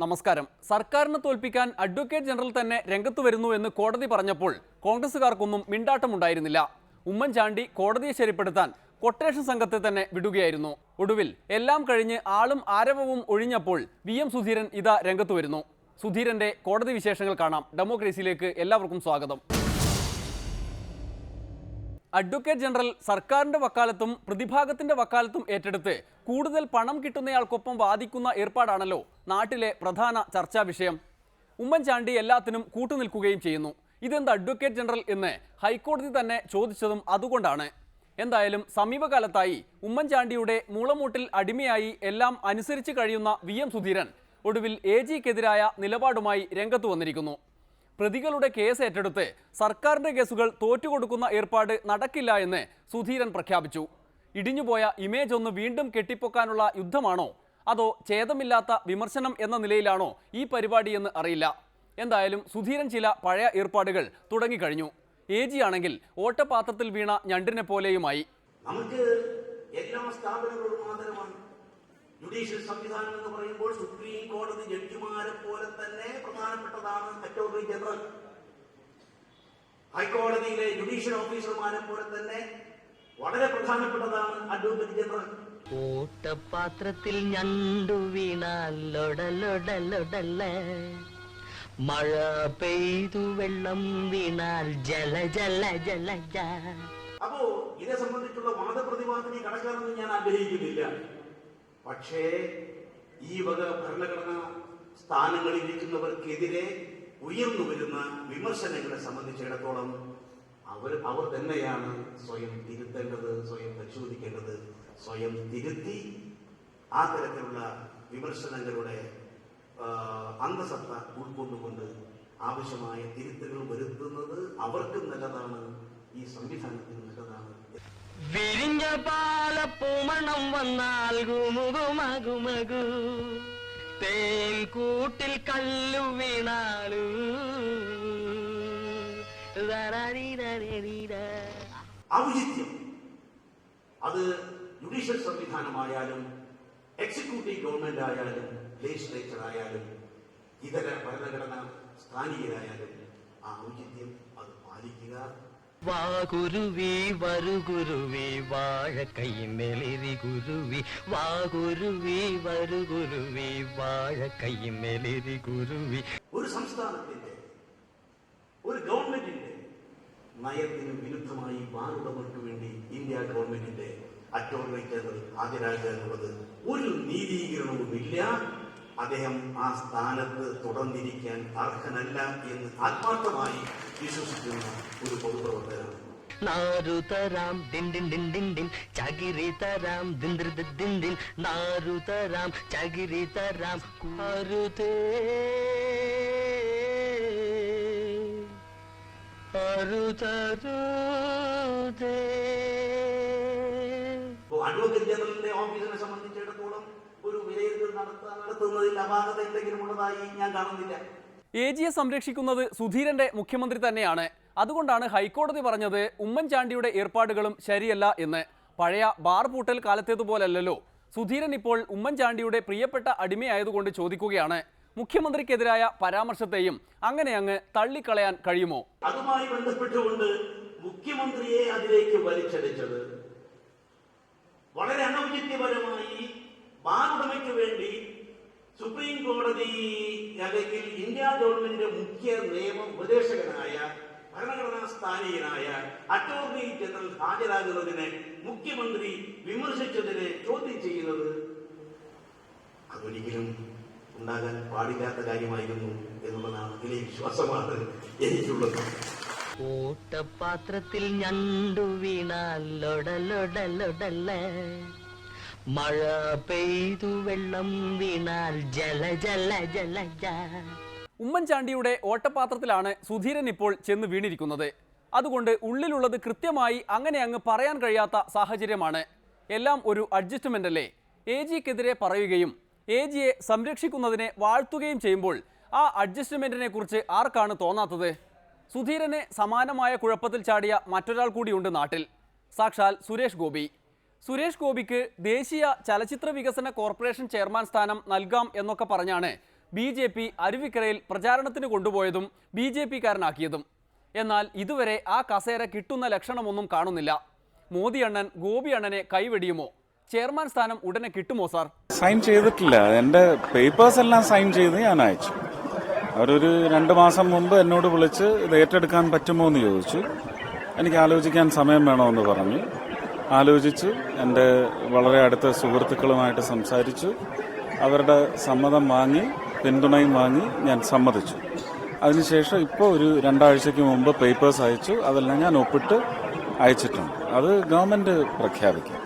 നമസ്കാരം. സർക്കാരിനെ തോൽപ്പിക്കാൻ അഡ്വക്കേറ്റ് ജനറൽ തന്നെ രംഗത്ത് വരുന്നു എന്ന് കോടതി പറഞ്ഞപ്പോൾ കോൺഗ്രസുകാർക്കൊന്നും മിണ്ടാട്ടമുണ്ടായിരുന്നില്ല. ഉമ്മൻചാണ്ടി കോടതിയെ ശരിപ്പെടുത്താൻ കൊട്ടേഷൻ സംഘത്തെ തന്നെ വിടുകയായിരുന്നു. ഒടുവിൽ എല്ലാം കഴിഞ്ഞ് ആളും ആരവവും ഒഴിഞ്ഞപ്പോൾ VM സുധീരൻ ഇതാ രംഗത്ത് വരുന്നു. സുധീരന്റെ കോടതി വിശേഷങ്ങൾ കാണാം. ഡെമോക്രസിയിലേക്ക് എല്ലാവർക്കും സ്വാഗതം. അഡ്വക്കേറ്റ് ജനറൽ സർക്കാരിന്റെ വക്കാലത്തും പ്രതിഭാഗത്തിന്റെ വക്കാലത്തും ഏറ്റെടുത്ത് കൂടുതൽ പണം കിട്ടുന്നയാൾക്കൊപ്പം വാദിക്കുന്ന ഏർപ്പാടാണല്ലോ നാട്ടിലെ പ്രധാന ചർച്ചാ വിഷയം. ഉമ്മൻചാണ്ടി എല്ലാത്തിനും കൂട്ടുനിൽക്കുകയും ചെയ്യുന്നു. ഇതെന്ത് അഡ്വക്കേറ്റ് ജനറൽ എന്ന് ഹൈക്കോടതി തന്നെ ചോദിച്ചതും അതുകൊണ്ടാണ്. എന്തായാലും സമീപകാലത്തായി ഉമ്മൻചാണ്ടിയുടെ മൂളമൂട്ടിൽ അടിമയായി എല്ലാം അനുസരിച്ച് കഴിയുന്ന VM സുധീരൻ ഒടുവിൽ AGക്കെതിരായ നിലപാടുമായി രംഗത്ത് വന്നിരിക്കുന്നു. പ്രതികളുടെ കേസ് ഏറ്റെടുത്ത് സർക്കാരിന്റെ കേസുകൾ തോറ്റുകൊടുക്കുന്ന ഏർപ്പാട് നടക്കില്ല എന്ന് സുധീരൻ പ്രഖ്യാപിച്ചു. ഇടിഞ്ഞുപോയ ഇമേജ് ഒന്ന് വീണ്ടും കെട്ടിപ്പൊക്കാനുള്ള യുദ്ധമാണോ അതോ ഛേദമില്ലാത്ത വിമർശനം എന്ന നിലയിലാണോ ഈ പരിപാടിയെന്ന് അറിയില്ല. എന്തായാലും സുധീരൻ ചില പഴയ ഏർപ്പാടുകൾ തുടങ്ങിക്കഴിഞ്ഞു. AG ആണെങ്കിൽ ഓട്ടപാത്രത്തിൽ വീണ ഞണ്ടിനെ പോലെയുമായി. നമുക്ക് എല്ലാ സ്ഥാപനങ്ങളും ആദരവാണ്. ജുഡീഷ്യൽ സംവിധാനം എന്ന് പറയുമ്പോൾ സുപ്രീം കോടതി ജഡ്ജിമാരെ പോലെ തന്നെ പ്രധാനപ്പെട്ടതാണ് അറ്റോർണി ജനറൽ. ഹൈക്കോടതിയിലെ ജുഡീഷ്യൽ ഓഫീസർമാരെ പോലെ തന്നെ വളരെ പ്രധാനപ്പെട്ടതാണ് അഡ്വക്കേറ്റ് ജനറൽ. ഓട്ടപാത്രത്തിൽ ഞണ്ടു വീണാലൊടലൊടലൊടല, മഴ പെയ്തു വെള്ളം വീണാൽ ജല ജല ജല. അപ്പോ ഇതേ സംബന്ധിച്ചുള്ള വാദപ്രതിവാദത്തിന് കടക്കാനൊന്നും ഞാൻ ആഗ്രഹിക്കുന്നില്ല. പക്ഷേ ഈ വക ഭരണഘടനാ സ്ഥാനങ്ങളിലിരിക്കുന്നവർക്കെതിരെ ഉയർന്നു വരുന്ന വിമർശനങ്ങളെ സംബന്ധിച്ചിടത്തോളം അവർ തന്നെയാണ് സ്വയം തിരുത്തേണ്ടത്, സ്വയം പരിശോധിക്കേണ്ടത്. സ്വയം തിരുത്തി ആ തരത്തിലുള്ള വിമർശനങ്ങളുടെ അന്തസത്ത ഉൾക്കൊണ്ടുകൊണ്ട് ആവശ്യമായ തിരുത്തുകൾ വരുത്തുന്നത് അവർക്കും നല്ലതാണ്, ഈ സംവിധാനത്തിനും നല്ലതാണ്. വിരിഞ്ഞ പാലപ്പൂമണം വന്നാൽ ഗുമുകുമകുമകു, തേൻ കൂട്ടിൽ കല്ലു വീണാലു. ഔചിത്യം അത് ജുഡീഷ്യൽ സംവിധാനമായാലും എക്സിക്യൂട്ടീവ് ഗവൺമെന്റ് ആയാലും ലെജിസ്ലേച്ചർ ആയാലും ഇതര ഭരണഘടനാ സ്ഥാനികരായാലും ആ ഔചിത്യം അത് പാലിക്കുക. വാഗുരുവി വരുഗുരുവി വാഴക്കൈമേലേറി ഗുരുവി, വാഗുരുവി വരുഗുരുവി വാഴക്കൈമേലേറി ഗുരുവി. ഒരു സംസ്ഥാനത്തിന്റെ ഒരു ഗവൺമെന്റിന്റെ നയത്തിന് വിരുദ്ധമായി ബാറുടമർക്ക് വേണ്ടി ഇന്ത്യ ഗവൺമെന്റിന്റെ അറ്റോർണി ജനറൽ ഹാജരാകുക എന്നുള്ളത് ഒരു നീതീകരണവുമില്ല. അദ്ദേഹം ആ സ്ഥാനത്ത് തുടർന്നിരിക്കാൻ അർഹനല്ല എന്ന് ആത്മാർത്ഥമായി വിശ്വസിക്കുന്ന ഒരു പൊതുപ്രവർത്തകനാണ്. നാരുതരാം ദിൻ ദിൻ ദിൻ ദിൻ ദിൻ ചകിരി തരാം ദിൻ ദിൻ ദിൻ ദിൻ, നാരുതരാം ചകിരി തരാം അരുതേ അരുതരുതേ. അഡ്വക്കേറ്റ് ജനറലിന്റെ ഓഫീസിനെ സംബന്ധിച്ചിടത്തോളം ഒരു വിലയിരുത്തൽ നടത്തുന്നതിൽ അപാകത എന്തെങ്കിലും ഉള്ളതായി ഞാൻ കാണുന്നില്ല. AGയെ സംരക്ഷിക്കുന്നത് സുധീരന്റെ മുഖ്യമന്ത്രി തന്നെയാണ്. അതുകൊണ്ടാണ് ഹൈക്കോടതി പറഞ്ഞത് ഉമ്മൻചാണ്ടിയുടെ ഏർപ്പാടുകളും ശരിയല്ല എന്ന്. പഴയ ബാർ പൂട്ടൽ കാലത്തേതുപോലല്ലോ. സുധീരൻ ഇപ്പോൾ ഉമ്മൻചാണ്ടിയുടെ പ്രിയപ്പെട്ട അടിമയായതുകൊണ്ട് ചോദിക്കുകയാണ്, മുഖ്യമന്ത്രിക്കെതിരായ പരാമർശത്തെയും അങ്ങനെ അങ്ങ് തള്ളിക്കളയാൻ കഴിയുമോ? അതുമായി ബന്ധപ്പെട്ടുകൊണ്ട് മുഖ്യമന്ത്രിയെ അതിലേക്ക് വലിച്ചടിച്ചത് വളരെ അനൗചിത്യപരമായി ബാറുടമയ്ക്ക് വേണ്ടി സുപ്രീം കോടതി അല്ലെങ്കിൽ ഇന്ത്യ ഗവൺമെന്റിന്റെ മുഖ്യ നിയമ ഉപദേശകനായ ഭരണഘടനാ സ്ഥാനീയനായ അറ്റോർണി ജനറൽ ഹാജരാകുന്നതിനെ മുഖ്യമന്ത്രി വിമർശിച്ചതിനെ ചോദ്യം ചെയ്യുന്നത് അതൊരിക്കലും ഉണ്ടാകാൻ പാടില്ലാത്ത കാര്യമായിരുന്നു എന്നുള്ളതാണ് ഇതിലെ വിശ്വാസമാണ് എനിക്കുള്ളത്. ഓട്ടപാത്രത്തിൽ ഞണ്ടു വീണാലൊടലൊടലൊടല, മഴ പെയ്തു വെള്ളം വീണാൽ ജല ജല ജല. ഉമ്മൻചാണ്ടിയുടെ ഓട്ടപാത്രത്തിലാണ് സുധീരൻ ഇപ്പോൾ ചെന്ന് വീണിരിക്കുന്നത്. അതുകൊണ്ട് ഉള്ളിലുള്ളത് കൃത്യമായി അങ്ങനെ അങ്ങ് പറയാൻ കഴിയാത്ത സാഹചര്യമാണ്. എല്ലാം ഒരു അഡ്ജസ്റ്റ്മെന്റ് അല്ലേ? AGക്കെതിരെ പറയുകയും AGയെ സംരക്ഷിക്കുന്നതിനെ വാഴ്ത്തുകയും ചെയ്യുമ്പോൾ ആ അഡ്ജസ്റ്റ്മെന്റിനെ കുറിച്ച് ആർക്കാണ് തോന്നാത്തത്? സുധീരനെ സമാനമായ കുഴപ്പത്തിൽ ചാടിയ മറ്റൊരാൾ കൂടിയുണ്ട് നാട്ടിൽ, സാക്ഷാൽ സുരേഷ് ഗോപി. സുരേഷ് ഗോപിക്ക് ദേശീയ ചലച്ചിത്ര വികസന കോർപ്പറേഷൻ ചെയർമാൻ സ്ഥാനം നൽകാം എന്നൊക്കെ പറഞ്ഞാണ് BJP അരുവിക്കരയിൽ പ്രചാരണത്തിന് കൊണ്ടുപോയതും BJP-കാരനാക്കിയതും. എന്നാൽ ഇതുവരെ ആ കസേര കിട്ടുന്ന ലക്ഷണമൊന്നും കാണുന്നില്ല. മോദി അണ്ണൻ ഗോപി അണ്ണനെ കൈവെടിയുമോ? ചെയർമാൻ സ്ഥാനം ഉടനെ കിട്ടുമോ സാർ? സൈൻ ചെയ്തിട്ടില്ല. എന്റെ പേപ്പേഴ്സ് എല്ലാം സൈൻ ചെയ്ത് ഞാൻ അയച്ചു. അവരൊരു 2 മാസം മുമ്പ് എന്നോട് വിളിച്ച് ഇത് ഏറ്റെടുക്കാൻ പറ്റുമോ എന്ന് ചോദിച്ചു. എനിക്ക് ആലോചിക്കാൻ സമയം വേണമെന്ന് പറഞ്ഞു. ആലോചിച്ച് എൻ്റെ വളരെ അടുത്ത സുഹൃത്തുക്കളുമായിട്ട് സംസാരിച്ചു. അവരുടെ സമ്മതം വാങ്ങി, പിന്തുണയും വാങ്ങി ഞാൻ സമ്മതിച്ചു. അതിനുശേഷം ഇപ്പോൾ ഒരു 2 ആഴ്ചയ്ക്ക് മുമ്പ് പേപ്പേഴ്സ് അയച്ചു. അതെല്ലാം ഞാൻ ഒപ്പിട്ട് അയച്ചിട്ടുണ്ട്. അത് ഗവൺമെന്റ് പ്രഖ്യാപിക്കും.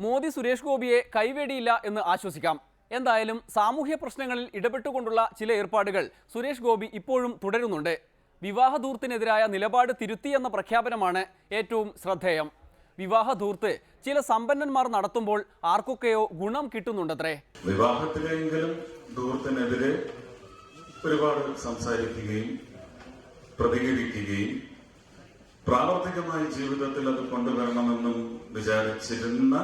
മോദി സുരേഷ് ഗോപിയെ കൈവേടിയില്ല എന്ന് ആശ്വസിക്കാം. എന്തായാലും സാമൂഹ്യ പ്രശ്നങ്ങളിൽ ഇടപെട്ടുകൊണ്ടുള്ള ചില ഏർപ്പാടുകൾ സുരേഷ് ഗോപി ഇപ്പോഴും തുടരുന്നുണ്ട്. വിവാഹധൂർത്തിനെതിരായ നിലപാട് തിരുത്തി എന്ന പ്രഖ്യാപനമാണ് ഏറ്റവും ശ്രദ്ധേയം. വിവാഹധൂർത്ത് ചില സമ്പന്നന്മാർ നടത്തുമ്പോൾ ആർക്കൊക്കെയോ ഗുണം കിട്ടുന്നുണ്ടത്രേ. വിവാഹത്തിലെങ്കിലും ധൂർത്തിനെതിരെ ഒരുപാട് സംസാരിക്കുകയും പ്രതികരിക്കുകയും പ്രാവർത്തികമായ ജീവിതത്തിൽ അത് കൊണ്ടുവരണമെന്നും വിചാരിച്ചിരുന്ന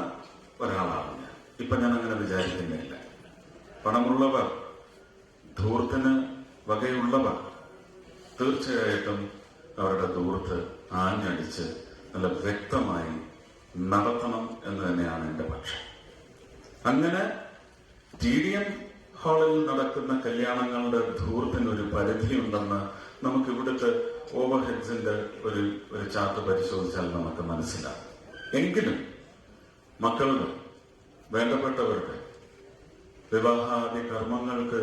ഒരാളാണ് ഞാൻ. ഇപ്പൊ ഞാൻ അങ്ങനെ വിചാരിക്കുന്നില്ല. പണമുള്ളവർ, ധൂർത്തിന് വകയുള്ളവർ തീർച്ചയായിട്ടും അവരുടെ ധൂർത്ത് ആഞ്ഞടിച്ച് നല്ല വ്യക്തമായി നടത്തണം എന്ന് തന്നെയാണ് എന്റെ പക്ഷം. അങ്ങനെ TDM ഹാളിൽ നടക്കുന്ന കല്യാണങ്ങളുടെ ധൂർത്തിനൊരു പരിധിയുണ്ടെന്ന് നമുക്ക് ഇവിടുത്തെ ഓവർഹെഡ്സിന്റെ ഒരു ചാർട്ട് പരിശോധിച്ചാൽ നമുക്ക് മനസ്സിലാവും. എങ്കിലും മക്കൾക്ക്, വേണ്ടപ്പെട്ടവർക്ക് വിവാഹാദി കർമ്മങ്ങൾക്ക്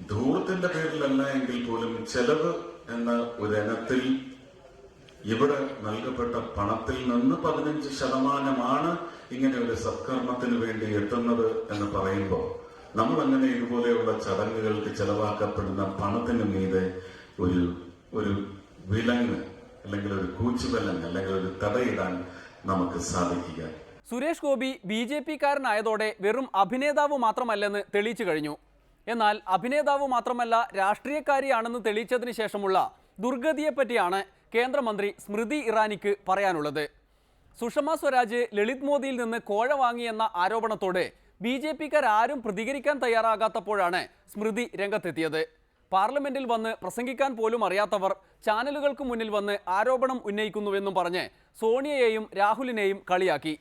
ധൂർത്തിന്റെ പേരിലല്ല എങ്കിൽ പോലും ചെലവ് എന്ന ഒരിനത്തിൽ ഇവിടെ നൽകപ്പെട്ട പണത്തിൽ നിന്ന് 15% ഇങ്ങനെ ഒരു സത്കർമ്മത്തിന് വേണ്ടി എത്തുന്നത് എന്ന് പറയുമ്പോൾ നമ്മൾ അങ്ങനെ ഇതുപോലെയുള്ള ചടങ്ങുകൾക്ക് ചെലവാക്കപ്പെടുന്ന പണത്തിന് മീതെ ഒരു വിലങ്ങ് അല്ലെങ്കിൽ ഒരു കൂച്ചുവിലങ്ങ് അല്ലെങ്കിൽ ഒരു തടയിടാൻ നമുക്ക് സാധിക്കുക. സുരേഷ് ഗോപി BJP-കാരനായതോടെ വെറും അഭിനേതാവ് മാത്രമല്ലെന്ന് തെളിയിച്ചു കഴിഞ്ഞു. എന്നാൽ അഭിനേതാവ് മാത്രമല്ല രാഷ്ട്രീയക്കാരിയാണെന്ന് തെളിയിച്ചതിന് ശേഷമുള്ള ദുർഗതിയെപ്പറ്റിയാണ് കേന്ദ്രമന്ത്രി സ്മൃതി ഇറാനിക്ക് പറയാനുള്ളത്. സുഷമ സ്വരാജ് ലളിത് മോദിയിൽ നിന്ന് കോഴ വാങ്ങിയെന്ന ആരോപണത്തോട് BJP-കാരും പ്രതികരിക്കാൻ തയ്യാറാകാത്തപ്പോഴാണ് സ്മൃതി രംഗത്തെത്തിയത്. പാർലമെന്റിൽ വന്ന് പ്രസംഗിക്കാൻ പോലും അറിയാത്തവർ ചാനലുകൾക്ക് മുന്നിൽ വന്ന് ആരോപണം ഉന്നയിക്കുന്നുവെന്നും പറഞ്ഞ് സോണിയയെയും രാഹുലിനെയും കളിയാക്കി.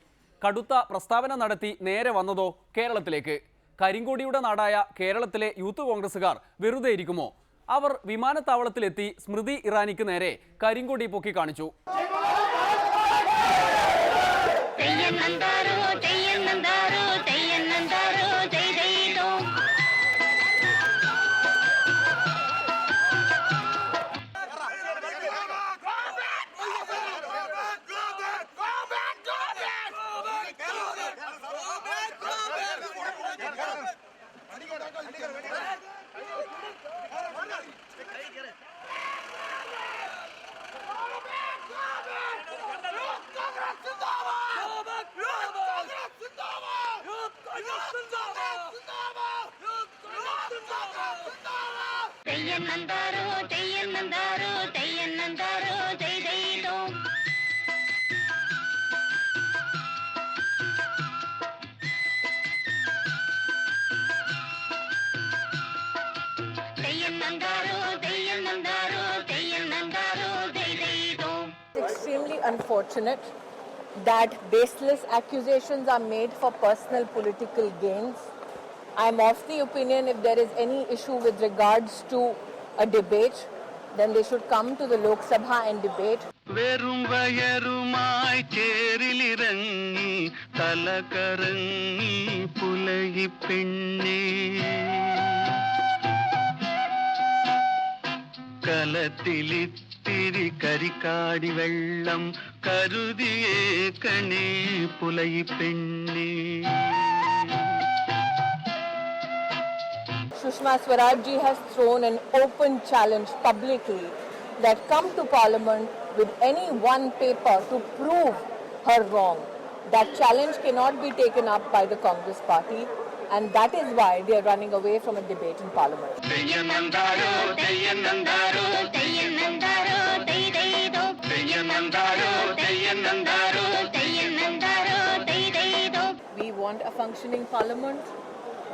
കടുത്ത പ്രസ്താവന നടത്തി നേരെ വന്നതോ കേരളത്തിലേക്ക്. കരിങ്കൊടിയുടെ നാടായ കേരളത്തിലെ യൂത്ത് കോൺഗ്രസുകാർ വെറുതെ ഇരിക്കുമോ? അവർ വിമാനത്താവളത്തിലെത്തി സ്മൃതി ഇറാനിക്ക് നേരെ കരിങ്കൊടി പൊക്കി കാണിച്ചു. Extremely unfortunate that baseless accusations are made for personal political gains. I am of the opinion if there is any issue with regards to a debate, then they should come to the Lok Sabha and debate. വെറും വയറുമായി ചേറിലിറങ്ങി തലകറങ്ങി പുലയി പെണ്ണേ കലത്തിലിത്തിരി കരിക്കാടി വെള്ളം കരുതിയേ കണേ പുലയി പെണ്ണേ. Sushma Swaraj ji has thrown an open challenge publicly that come to Parliament with any one paper to prove her wrong. That challenge cannot be taken up by the Congress party. And that is why they are running away from a debate in Parliament. We want a functioning Parliament.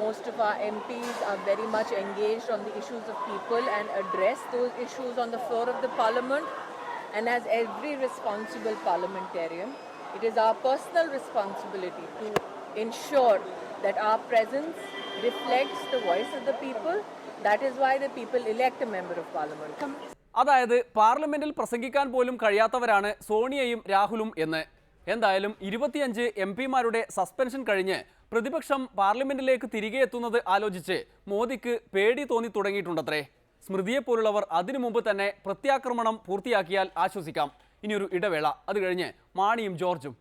Most of our MPs are very much engaged on the issues of people and address those issues on the floor of the Parliament. And as every responsible parliamentarian, it is our personal responsibility to ensure that our presence reflects the voice of the people. That is why the people elect a member of Parliament. അതായത് പാർലമെന്റിൽ പ്രസംഗിക്കാൻ പോലും കഴിയാത്തവരാണ് സോണിയയും രാഹുലും എന്ന്. എന്തായാലും 25 MP-മാരുടെ suspension കഴിഞ്ഞ് പ്രതിപക്ഷം പാർലമെന്റിലേക്ക് തിരികെ എത്തുന്നത് ആലോചിച്ച് മോദിക്ക് പേടി തോന്നി തുടങ്ങിയിട്ടുണ്ടത്രേ. സ്മൃതിയെപ്പോലുള്ളവർ അതിനു മുമ്പ് തന്നെ പ്രത്യാക്രമണം പൂർത്തിയാക്കിയാൽ ആശ്വസിക്കാം. ഇനിയൊരു ഇടവേള, അത് കഴിഞ്ഞ് മാണിയും ജോർജും.